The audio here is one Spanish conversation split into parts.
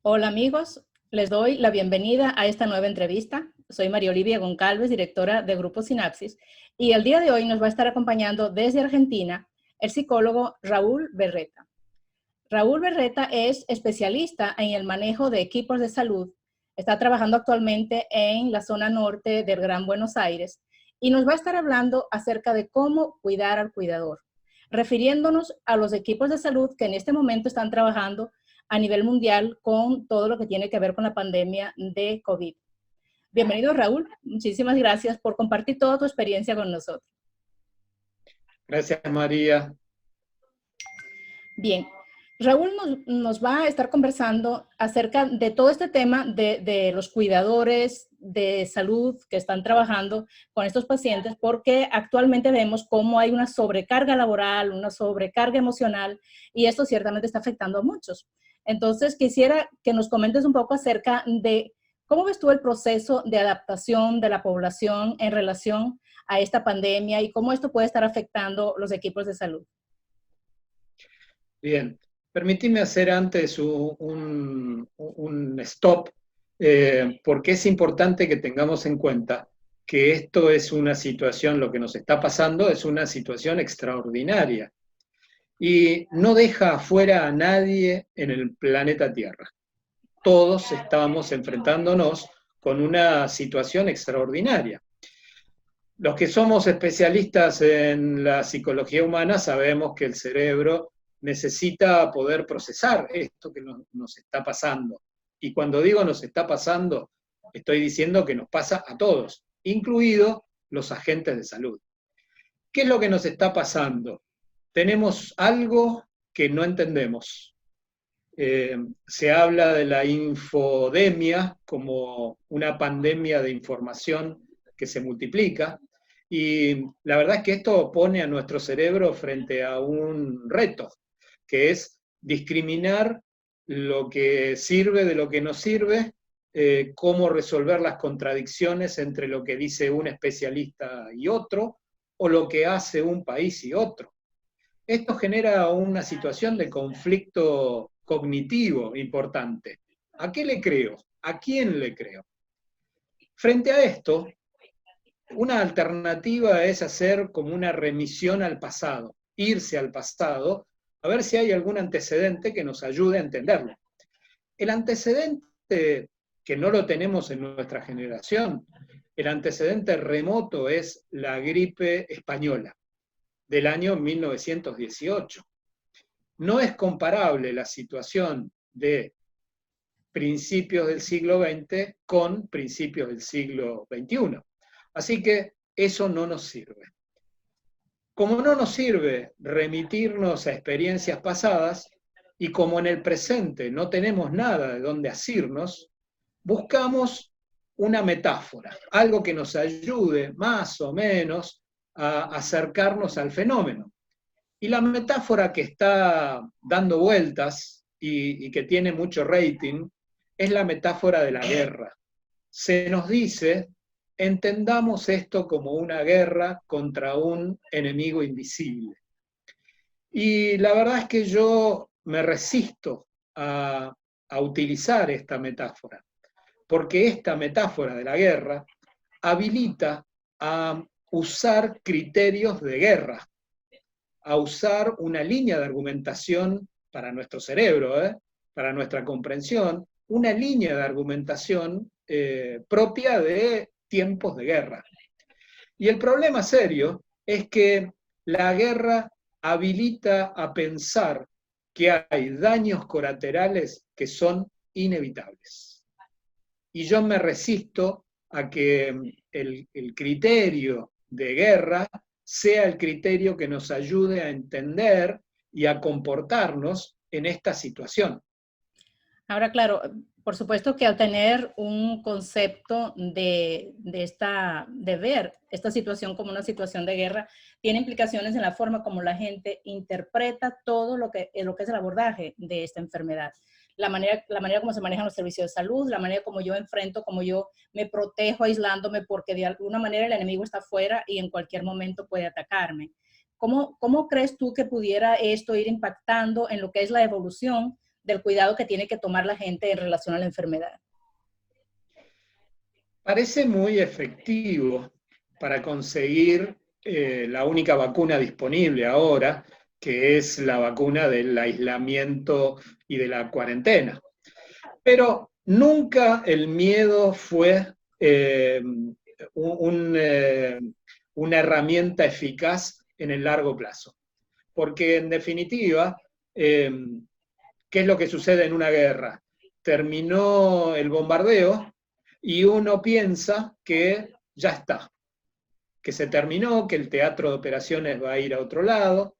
Hola amigos, les doy la bienvenida a esta nueva entrevista. Soy María Olivia Goncalves, directora de Grupo Sinapsis, y el día de hoy nos va a estar acompañando desde Argentina el psicólogo Raúl Berreta. Raúl Berreta es especialista en el manejo de equipos de salud, está trabajando actualmente en la zona norte del Gran Buenos Aires y nos va a estar hablando acerca de cómo cuidar al cuidador, refiriéndonos a los equipos de salud que en este momento están trabajando a nivel mundial con todo lo que tiene que ver con la pandemia de COVID. Bienvenido, Raúl. Muchísimas gracias por compartir toda tu experiencia con nosotros. Gracias, María. Bien, Raúl nos va a estar conversando acerca de todo este tema de los cuidadores de salud que están trabajando con estos pacientes, porque actualmente vemos cómo hay una sobrecarga laboral, una sobrecarga emocional, y esto ciertamente está afectando a muchos. Entonces, quisiera que nos comentes un poco acerca de cómo ves tú el proceso de adaptación de la población en relación a esta pandemia y cómo esto puede estar afectando los equipos de salud. Bien, permitime hacer antes un stop, porque es importante que tengamos en cuenta que esto es una situación, lo que nos está pasando es una situación extraordinaria y no deja afuera a nadie en el planeta Tierra. Todos estamos enfrentándonos con una situación extraordinaria. Los que somos especialistas en la psicología humana sabemos que el cerebro necesita poder procesar esto que nos está pasando. Y cuando digo nos está pasando, estoy diciendo que nos pasa a todos, incluidos los agentes de salud. ¿Qué es lo que nos está pasando? Tenemos algo que no entendemos. Se habla de la infodemia como una pandemia de información que se multiplica, y la verdad es que esto pone a nuestro cerebro frente a un reto, que es discriminar lo que sirve de lo que no sirve, cómo resolver las contradicciones entre lo que dice un especialista y otro, o lo que hace un país y otro. Esto genera una situación de conflicto cognitivo importante. ¿A qué le creo? ¿A quién le creo? Frente a esto, una alternativa es hacer como una remisión al pasado, irse al pasado, a ver si hay algún antecedente que nos ayude a entenderlo. El antecedente que no lo tenemos en nuestra generación, el antecedente remoto es la gripe española del año 1918. No es comparable la situación de principios del siglo XX con principios del siglo XXI. Así que eso no nos sirve. Como no nos sirve remitirnos a experiencias pasadas y como en el presente no tenemos nada de dónde asirnos, buscamos una metáfora, algo que nos ayude más o menos a acercarnos al fenómeno. Y la metáfora que está dando vueltas y que tiene mucho rating es la metáfora de la guerra. Se nos dice, entendamos esto como una guerra contra un enemigo invisible. Y la verdad es que yo me resisto a utilizar esta metáfora, porque esta metáfora de la guerra habilita a usar criterios de guerra, a usar una línea de argumentación para nuestro cerebro, para nuestra comprensión, una línea de argumentación propia de tiempos de guerra. Y el problema serio es que la guerra habilita a pensar que hay daños colaterales que son inevitables. Y yo me resisto a que el criterio de guerra sea el criterio que nos ayude a entender y a comportarnos en esta situación. Ahora, claro, por supuesto que al tener un concepto de ver esta situación como una situación de guerra, tiene implicaciones en la forma como la gente interpreta todo lo que es el abordaje de esta enfermedad. La manera como se manejan los servicios de salud, la manera como yo enfrento, como yo me protejo aislándome, porque de alguna manera el enemigo está afuera y en cualquier momento puede atacarme. ¿Cómo crees tú que pudiera esto ir impactando en lo que es la evolución del cuidado que tiene que tomar la gente en relación a la enfermedad? Parece muy efectivo para conseguir la única vacuna disponible ahora, que es la vacuna del aislamiento y de la cuarentena. Pero nunca el miedo fue una herramienta eficaz en el largo plazo. Porque en definitiva, ¿qué es lo que sucede en una guerra? Terminó el bombardeo y uno piensa que ya está, que se terminó, que el teatro de operaciones va a ir a otro lado.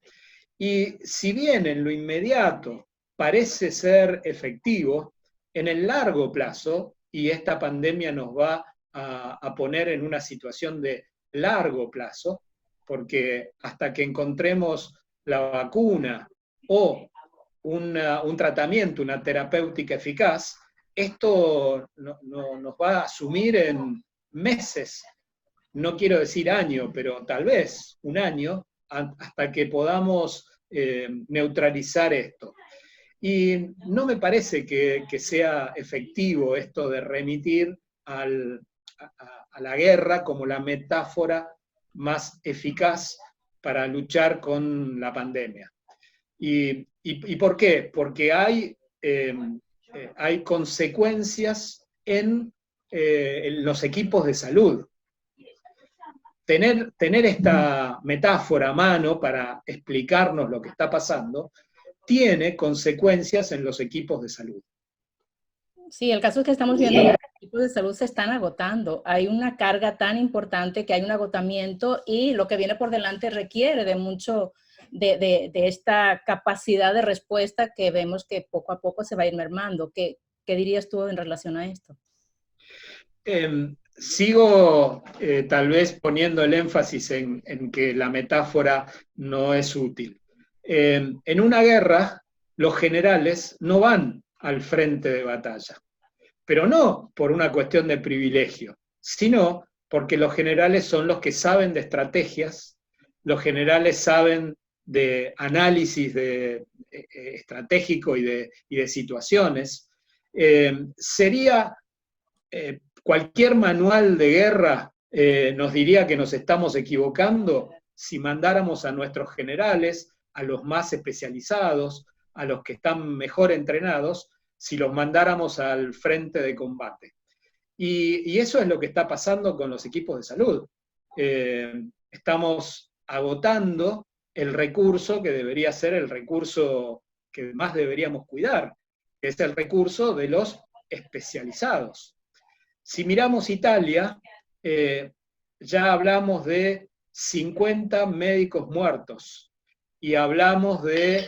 Y si bien en lo inmediato parece ser efectivo, en el largo plazo, y esta pandemia nos va a poner en una situación de largo plazo, porque hasta que encontremos la vacuna o un tratamiento, una terapéutica eficaz, esto nos va a asumir en meses, no quiero decir año, pero tal vez un año, hasta que podamos neutralizar esto. Y no me parece que sea efectivo esto de remitir a la guerra como la metáfora más eficaz para luchar con la pandemia. ¿Y por qué? Porque hay consecuencias en los equipos de salud. Tener esta metáfora a mano para explicarnos lo que está pasando tiene consecuencias en los equipos de salud. Sí, el caso es que estamos viendo que los equipos de salud se están agotando. Hay una carga tan importante que hay un agotamiento y lo que viene por delante requiere de mucho de esta capacidad de respuesta que vemos que poco a poco se va a ir mermando. ¿Qué dirías tú en relación a esto? Sigo tal vez poniendo el énfasis en que la metáfora no es útil. En una guerra, los generales no van al frente de batalla, pero no por una cuestión de privilegio, sino porque los generales son los que saben de estrategias, los generales saben de análisis estratégico y de situaciones. Sería cualquier manual de guerra nos diría que nos estamos equivocando si mandáramos a nuestros generales, a los más especializados, a los que están mejor entrenados, si los mandáramos al frente de combate. Y eso es lo que está pasando con los equipos de salud. Estamos agotando el recurso que debería ser el recurso que más deberíamos cuidar, que es el recurso de los especializados. Si miramos Italia, ya hablamos de 50 médicos muertos y hablamos de,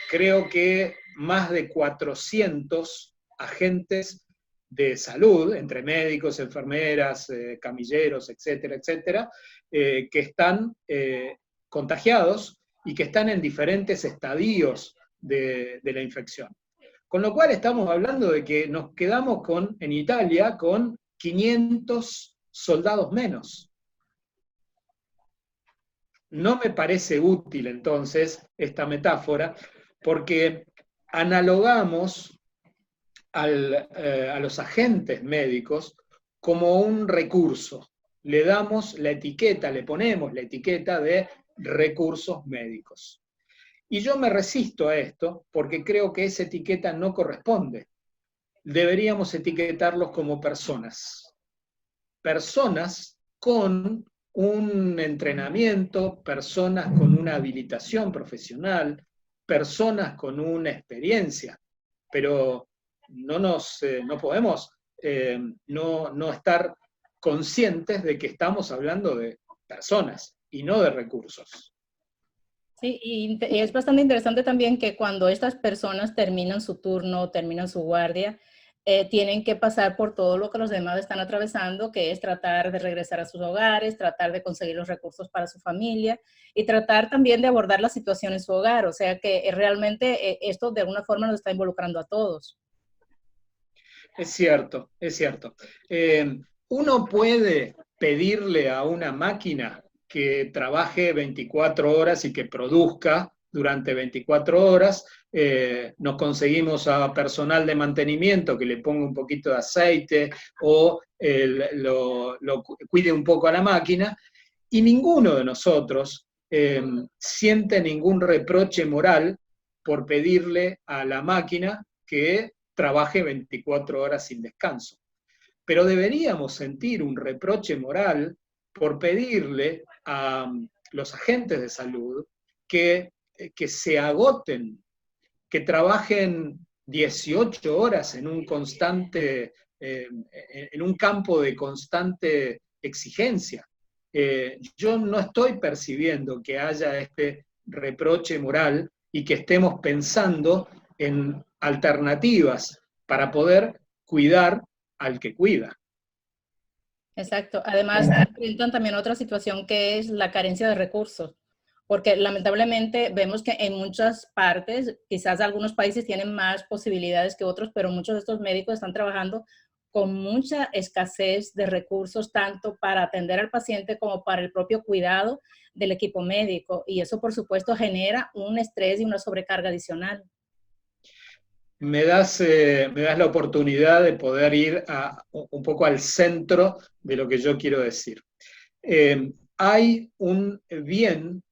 creo que, más de 400 agentes de salud, entre médicos, enfermeras, camilleros, etcétera, etcétera, que están contagiados y que están en diferentes estadios de la infección. Con lo cual estamos hablando de que nos quedamos en Italia con 500 soldados menos. No me parece útil entonces esta metáfora porque analogamos a los agentes médicos como un recurso. Le damos la etiqueta, le ponemos la etiqueta de recursos médicos. Y yo me resisto a esto porque creo que esa etiqueta no corresponde. Deberíamos etiquetarlos como personas. Personas con un entrenamiento, personas con una habilitación profesional, personas con una experiencia, pero no podemos no estar conscientes de que estamos hablando de personas y no de recursos. Sí, y es bastante interesante también que cuando estas personas terminan su turno, terminan su guardia, tienen que pasar por todo lo que los demás están atravesando, que es tratar de regresar a sus hogares, tratar de conseguir los recursos para su familia y tratar también de abordar la situación en su hogar. O sea que realmente esto de alguna forma nos está involucrando a todos. Es cierto, es cierto. Uno puede pedirle a una máquina que trabaje 24 horas y que produzca durante 24 horas, nos conseguimos a personal de mantenimiento que le ponga un poquito de aceite o lo cuide un poco a la máquina, y ninguno de nosotros siente ningún reproche moral por pedirle a la máquina que trabaje 24 horas sin descanso. Pero deberíamos sentir un reproche moral por pedirle a los agentes de salud que se agoten, que trabajen 18 horas en un constante, en un campo de constante exigencia. Yo no estoy percibiendo que haya este reproche moral y que estemos pensando en alternativas para poder cuidar al que cuida. Exacto. Además, enfrentan también otra situación que es la carencia de recursos, porque lamentablemente vemos que en muchas partes, quizás algunos países tienen más posibilidades que otros, pero muchos de estos médicos están trabajando con mucha escasez de recursos, tanto para atender al paciente como para el propio cuidado del equipo médico. Y eso, por supuesto, genera un estrés y una sobrecarga adicional. Me das la oportunidad de poder ir un poco al centro de lo que yo quiero decir. Hay un bien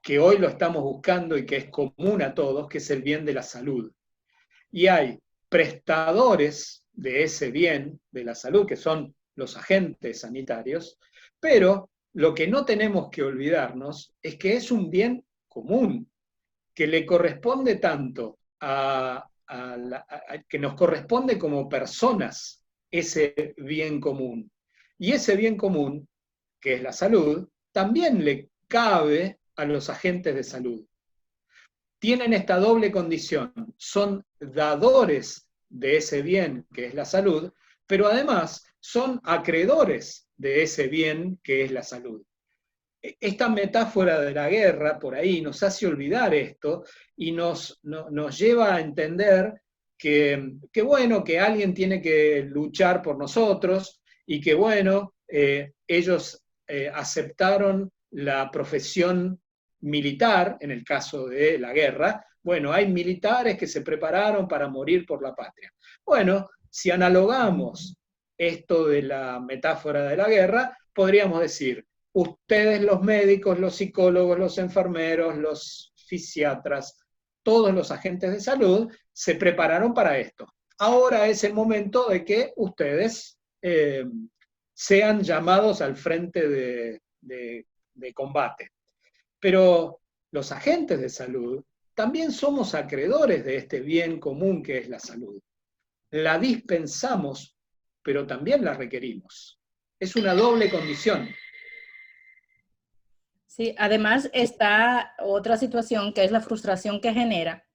que hoy lo estamos buscando y que es común a todos, que es el bien de la salud. Y hay prestadores de ese bien de la salud, que son los agentes sanitarios, pero lo que no tenemos que olvidarnos es que es un bien común, que le corresponde tanto que nos corresponde como personas ese bien común. Y ese bien común, que es la salud, también le cabe a los agentes de salud. Tienen esta doble condición, son dadores de ese bien que es la salud, pero además son acreedores de ese bien que es la salud. Esta metáfora de la guerra por ahí nos hace olvidar esto y nos lleva a entender que bueno, que alguien tiene que luchar por nosotros y que bueno, ellos aceptaron la profesión militar, en el caso de la guerra. Bueno, hay militares que se prepararon para morir por la patria. Bueno, si analogamos esto de la metáfora de la guerra, podríamos decir, ustedes los médicos, los psicólogos, los enfermeros, los fisiatras, todos los agentes de salud se prepararon para esto. Ahora es el momento de que ustedes sean llamados al frente de combate. Pero los agentes de salud también somos acreedores de este bien común que es la salud. La dispensamos, pero también la requerimos. Es una doble condición. Sí, además está otra situación que es la frustración que genera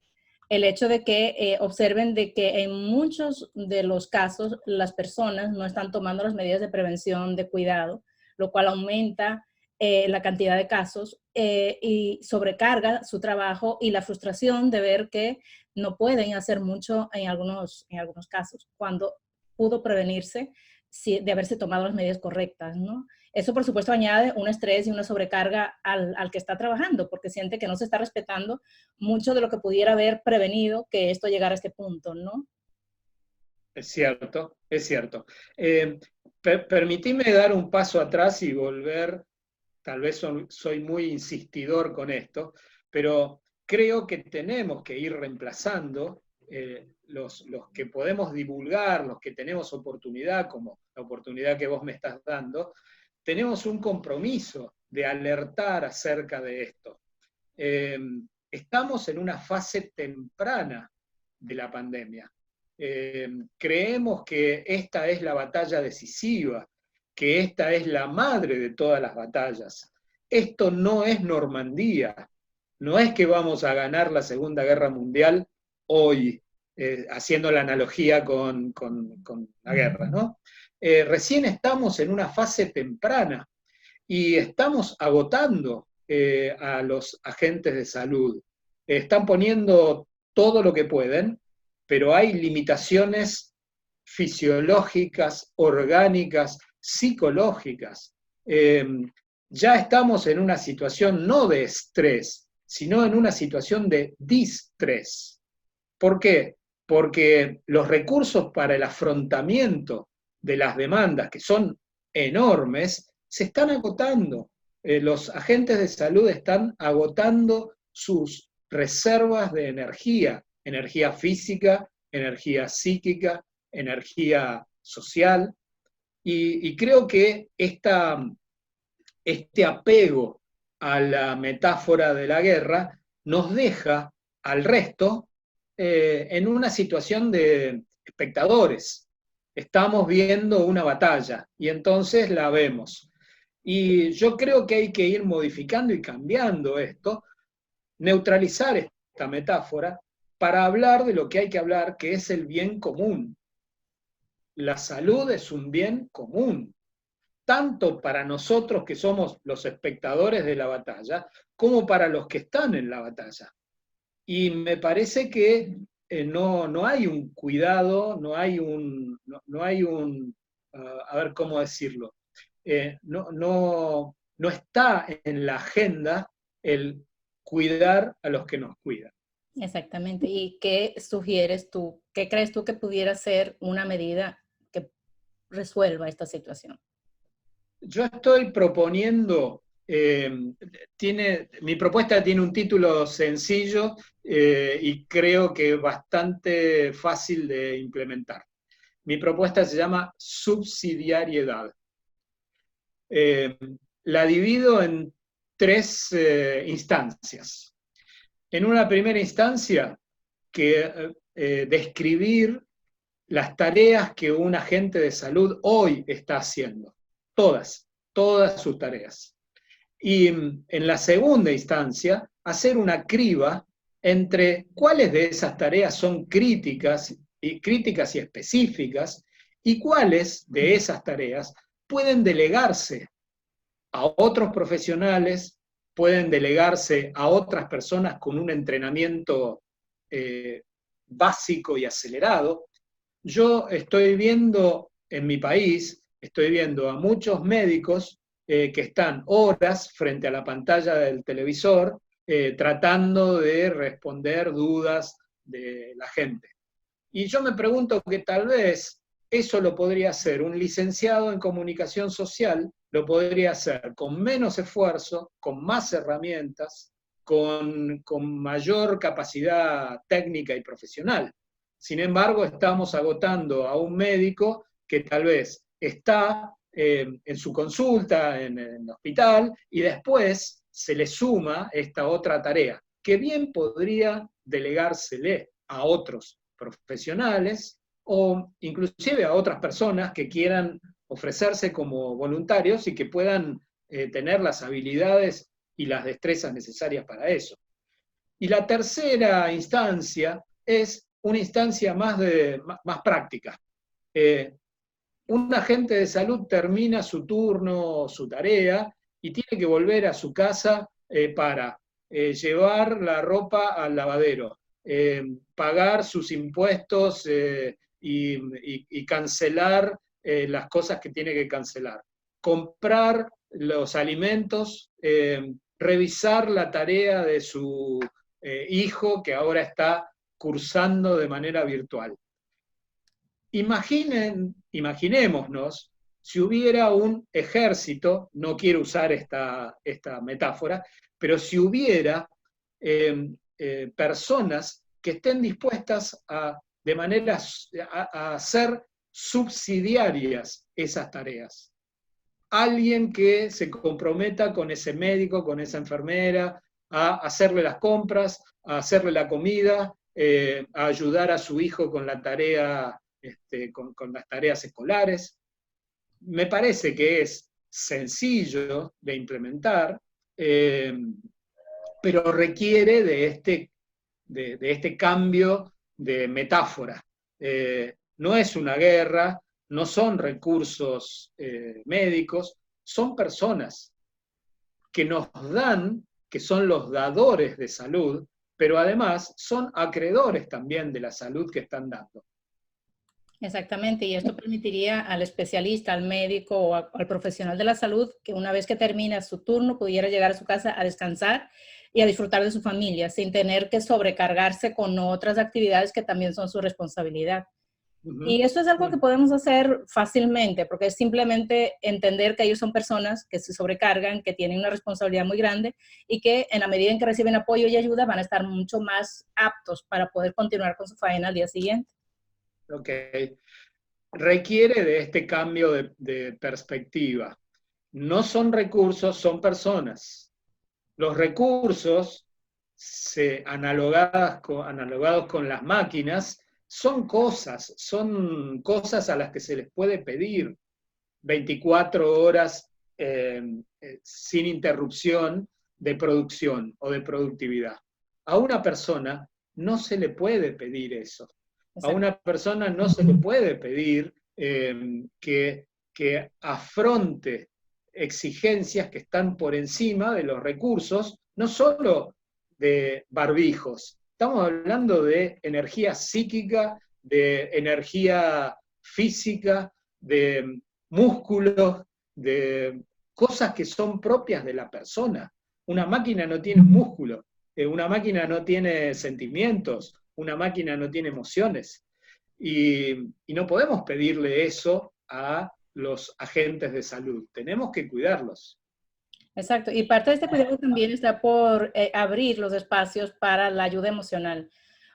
el hecho de que observen de que en muchos de los casos las personas no están tomando las medidas de prevención, de cuidado, lo cual aumenta la cantidad de casos y sobrecarga su trabajo y la frustración de ver que no pueden hacer mucho en algunos casos, cuando pudo prevenirse de haberse tomado las medidas correctas, ¿no? Eso, por supuesto, añade un estrés y una sobrecarga al que está trabajando, porque siente que no se está respetando mucho de lo que pudiera haber prevenido que esto llegara a este punto, ¿no? Es cierto, es cierto. Permitime dar un paso atrás y volver, tal vez soy muy insistidor con esto, pero creo que tenemos que ir reemplazando los que podemos divulgar, los que tenemos oportunidad, como la oportunidad que vos me estás dando, tenemos un compromiso de alertar acerca de esto. Estamos en una fase temprana de la pandemia. Creemos que esta es la batalla decisiva, que esta es la madre de todas las batallas. Esto no es Normandía, no es que vamos a ganar la Segunda Guerra Mundial hoy, haciendo la analogía con la guerra, ¿no? Recién estamos en una fase temprana y estamos agotando a los agentes de salud. Están poniendo todo lo que pueden, pero hay limitaciones fisiológicas, orgánicas, psicológicas. Ya estamos en una situación no de estrés, sino en una situación de distrés. ¿Por qué? Porque los recursos para el afrontamiento de las demandas, que son enormes, se están agotando. Los agentes de salud están agotando sus reservas de energía física, energía psíquica, energía social, y creo que este apego a la metáfora de la guerra nos deja al resto en una situación de espectadores. Estamos viendo una batalla y entonces la vemos. Y yo creo que hay que ir modificando y cambiando esto, neutralizar esta metáfora para hablar de lo que hay que hablar, que es el bien común. La salud es un bien común, tanto para nosotros que somos los espectadores de la batalla, como para los que están en la batalla. Y me parece que no hay un cuidado, a ver cómo decirlo, no está en la agenda el cuidar a los que nos cuidan. Exactamente. ¿Y qué sugieres tú? ¿Qué crees tú que pudiera ser una medida que resuelva esta situación? Yo estoy proponiendo, mi propuesta tiene un título sencillo y creo que bastante fácil de implementar. Mi propuesta se llama subsidiariedad. La divido en tres instancias. En una primera instancia, que describir las tareas que un agente de salud hoy está haciendo. Todas sus tareas. Y en la segunda instancia, hacer una criba entre cuáles de esas tareas son críticas y específicas y cuáles de esas tareas pueden delegarse a otros profesionales, pueden delegarse a otras personas con un entrenamiento básico y acelerado. Yo estoy viendo en mi país, estoy viendo a muchos médicos que están horas frente a la pantalla del televisor tratando de responder dudas de la gente. Y yo me pregunto que tal vez eso lo podría hacer un licenciado en comunicación social, lo podría hacer con menos esfuerzo, con más herramientas, con mayor capacidad técnica y profesional. Sin embargo, estamos agotando a un médico que tal vez está en su consulta, en el hospital, y después se le suma esta otra tarea, que bien podría delegársele a otros profesionales o inclusive a otras personas que quieran ofrecerse como voluntarios y que puedan tener las habilidades y las destrezas necesarias para eso. Y la tercera instancia es una instancia más práctica. Un agente de salud termina su turno, su tarea, y tiene que volver a su casa para llevar la ropa al lavadero, pagar sus impuestos y cancelar las cosas que tiene que cancelar, comprar los alimentos, revisar la tarea de su hijo que ahora está cursando de manera virtual. Imaginémonos si hubiera un ejército, no quiero usar esta metáfora, pero si hubiera personas que estén dispuestas a hacer subsidiarias esas tareas. Alguien que se comprometa con ese médico, con esa enfermera, a hacerle las compras, a hacerle la comida, a ayudar a su hijo con la tarea, con las tareas escolares. Me parece que es sencillo de implementar, pero requiere de este cambio de metáfora. No es una guerra, no son recursos médicos, son personas que nos dan, que son los dadores de salud, pero además son acreedores también de la salud que están dando. Exactamente, y esto permitiría al especialista, al médico o al profesional de la salud que una vez que termina su turno pudiera llegar a su casa a descansar y a disfrutar de su familia, sin tener que sobrecargarse con otras actividades que también son su responsabilidad. Y esto es algo que podemos hacer fácilmente, porque es simplemente entender que ellos son personas que se sobrecargan, que tienen una responsabilidad muy grande y que en la medida en que reciben apoyo y ayuda van a estar mucho más aptos para poder continuar con su faena al día siguiente. Ok. Requiere de este cambio de perspectiva. No son recursos, son personas. Los recursos analogados con las máquinas son cosas a las que se les puede pedir 24 horas sin interrupción de producción o de productividad. A una persona no se le puede pedir eso. A una persona no se le puede pedir que afronte exigencias que están por encima de los recursos, no solo de barbijos. Estamos hablando de energía psíquica, de energía física, de músculos, de cosas que son propias de la persona. Una máquina no tiene músculo, una máquina no tiene sentimientos, una máquina no tiene emociones. Y no podemos pedirle eso a los agentes de salud. Tenemos que cuidarlos. Exacto. Y parte de este cuidado también está por abrir los espacios para la ayuda emocional,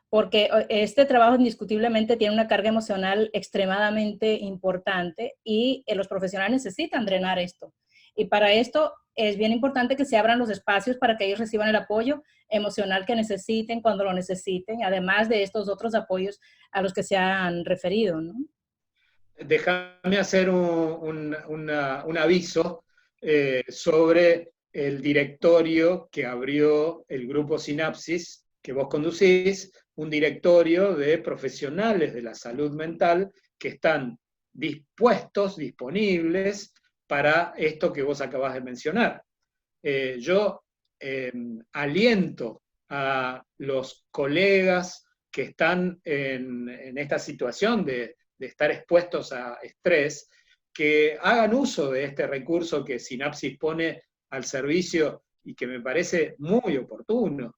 porque este trabajo indiscutiblemente tiene una carga emocional extremadamente importante y los profesionales necesitan drenar esto. Y para esto es bien importante que se abran los espacios para que ellos reciban el apoyo emocional que necesiten cuando lo necesiten, además de estos otros apoyos a los que se han referido, ¿no? Déjame hacer un aviso sobre el directorio que abrió el grupo Sinapsis, que vos conducís, un directorio de profesionales de la salud mental que están disponibles para esto que vos acabás de mencionar. Yo aliento a los colegas que están en esta situación de estar expuestos a estrés, que hagan uso de este recurso que Sinapsis pone al servicio y que me parece muy oportuno.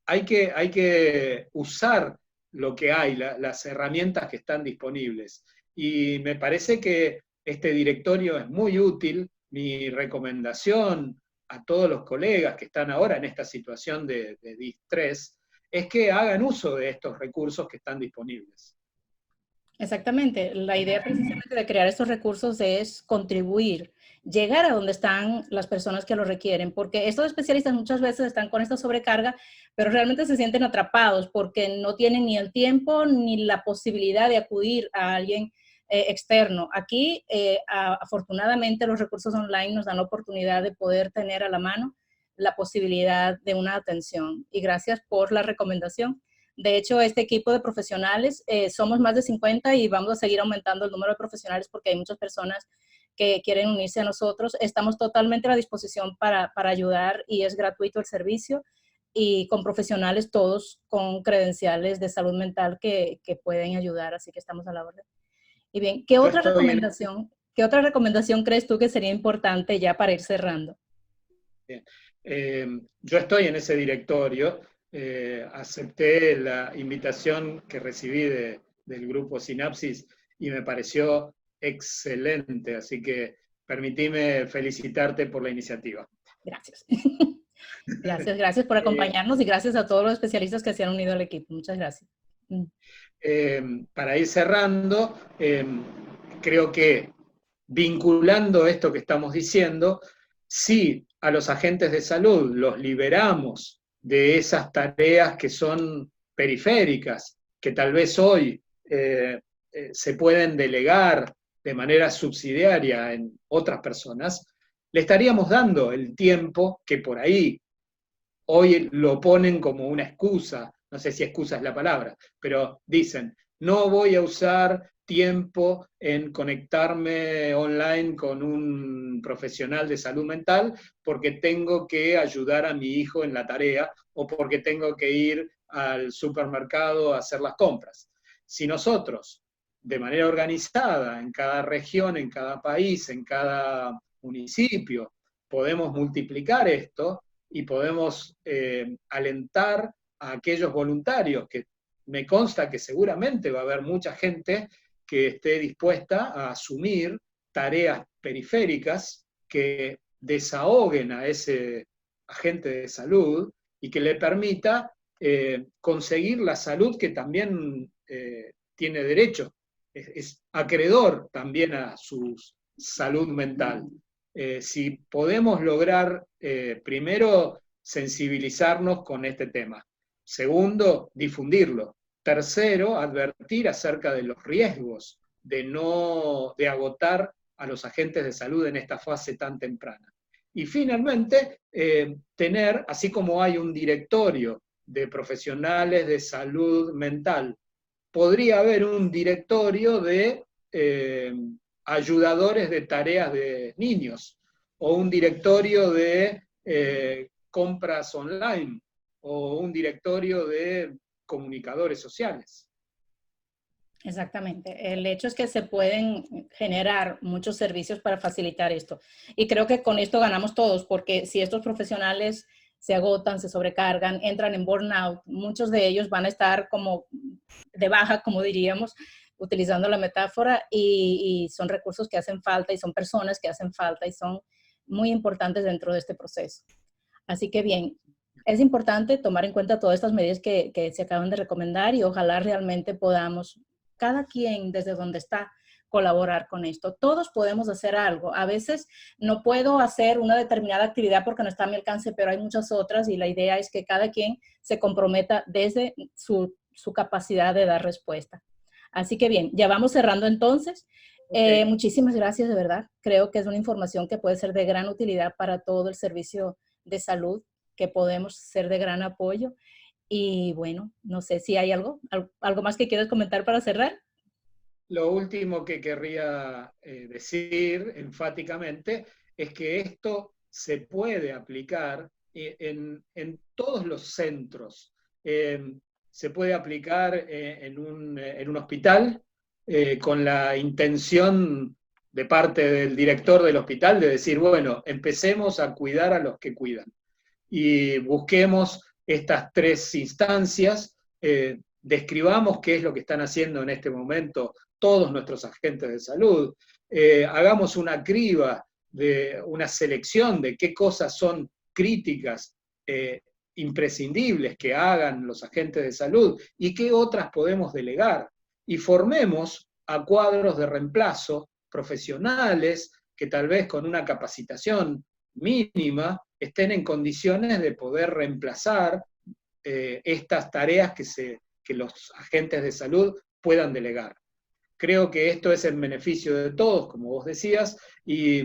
Hay que usar lo que hay, las herramientas que están disponibles. Y me parece que este directorio es muy útil. Mi recomendación a todos los colegas que están ahora en esta situación de distrés es que hagan uso de estos recursos que están disponibles. Exactamente. La idea precisamente de crear estos recursos es contribuir, llegar a donde están las personas que lo requieren, porque estos especialistas muchas veces están con esta sobrecarga, pero realmente se sienten atrapados porque no tienen ni el tiempo ni la posibilidad de acudir a alguien externo. Aquí, afortunadamente, los recursos online nos dan la oportunidad de poder tener a la mano la posibilidad de una atención. Y gracias por la recomendación. De hecho, este equipo de profesionales, somos más de 50 y vamos a seguir aumentando el número de profesionales porque hay muchas personas que quieren unirse a nosotros. Estamos totalmente a la disposición para ayudar y es gratuito el servicio y con profesionales todos con credenciales de salud mental que pueden ayudar, así que estamos a la orden. Y bien, qué otra recomendación crees tú que sería importante ya para ir cerrando? Bien. Yo estoy en ese directorio. Acepté la invitación que recibí del grupo Sinapsis y me pareció excelente, así que permitime felicitarte por la iniciativa. Gracias. Gracias por acompañarnos y gracias a todos los especialistas que se han unido al equipo. Muchas gracias. Para ir cerrando, creo que vinculando esto que estamos diciendo, si a los agentes de salud los liberamos de esas tareas que son periféricas, que tal vez hoy se pueden delegar de manera subsidiaria en otras personas, le estaríamos dando el tiempo que por ahí hoy lo ponen como una excusa, no sé si excusa es la palabra, pero dicen, no voy a usar tiempo en conectarme online con un profesional de salud mental porque tengo que ayudar a mi hijo en la tarea o porque tengo que ir al supermercado a hacer las compras. Si nosotros, de manera organizada, en cada región, en cada país, en cada municipio, podemos multiplicar esto y podemos alentar a aquellos voluntarios, que me consta que seguramente va a haber mucha gente que esté dispuesta a asumir tareas periféricas que desahoguen a ese agente de salud y que le permita conseguir la salud que también tiene derecho. Es acreedor también a su salud mental. Si podemos lograr, primero, sensibilizarnos con este tema. Segundo, difundirlo. Tercero, advertir acerca de los riesgos de agotar a los agentes de salud en esta fase tan temprana. Y finalmente, tener, así como hay un directorio de profesionales de salud mental, podría haber un directorio de ayudadores de tareas de niños, o un directorio de compras online, o un directorio de comunicadores sociales. Exactamente. El hecho es que se pueden generar muchos servicios para facilitar esto. Y creo que con esto ganamos todos, porque si estos profesionales se agotan, se sobrecargan, entran en burnout, muchos de ellos van a estar como de baja, como diríamos, utilizando la metáfora, y son recursos que hacen falta y son personas que hacen falta y son muy importantes dentro de este proceso. Así que bien, es importante tomar en cuenta todas estas medidas que se acaban de recomendar y ojalá realmente podamos, cada quien desde donde está, colaborar con esto. Todos podemos hacer algo. A veces no puedo hacer una determinada actividad porque no está a mi alcance, pero hay muchas otras y la idea es que cada quien se comprometa desde su capacidad de dar respuesta. Así que bien, ya vamos cerrando entonces. Okay. Muchísimas gracias, de verdad. Creo que es una información que puede ser de gran utilidad para todo el servicio de salud, que podemos ser de gran apoyo. Y bueno, no sé si hay algo más que quieras comentar para cerrar. Lo último que querría decir enfáticamente es que esto se puede aplicar en todos los centros. Se puede aplicar en un hospital con la intención de parte del director del hospital de decir, bueno, empecemos a cuidar a los que cuidan y busquemos estas tres instancias, describamos qué es lo que están haciendo en este momento todos nuestros agentes de salud, hagamos una criba, una selección de qué cosas son críticas, imprescindibles que hagan los agentes de salud y qué otras podemos delegar. Y formemos a cuadros de reemplazo profesionales que tal vez con una capacitación mínima estén en condiciones de poder reemplazar estas tareas que los agentes de salud puedan delegar. Creo que esto es en beneficio de todos, como vos decías, y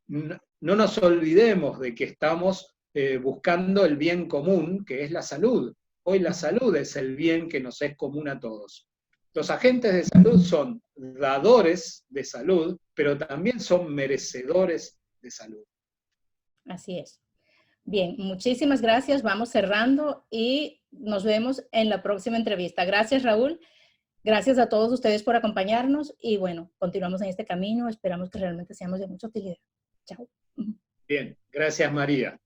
no nos olvidemos de que estamos buscando el bien común, que es la salud. Hoy la salud es el bien que nos es común a todos. Los agentes de salud son dadores de salud, pero también son merecedores de salud. Así es. Bien, muchísimas gracias. Vamos cerrando y nos vemos en la próxima entrevista. Gracias, Raúl. Gracias a todos ustedes por acompañarnos y bueno, continuamos en este camino. Esperamos que realmente seamos de mucha utilidad. Chao. Bien, gracias María.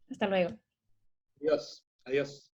Hasta luego. Adiós, adiós.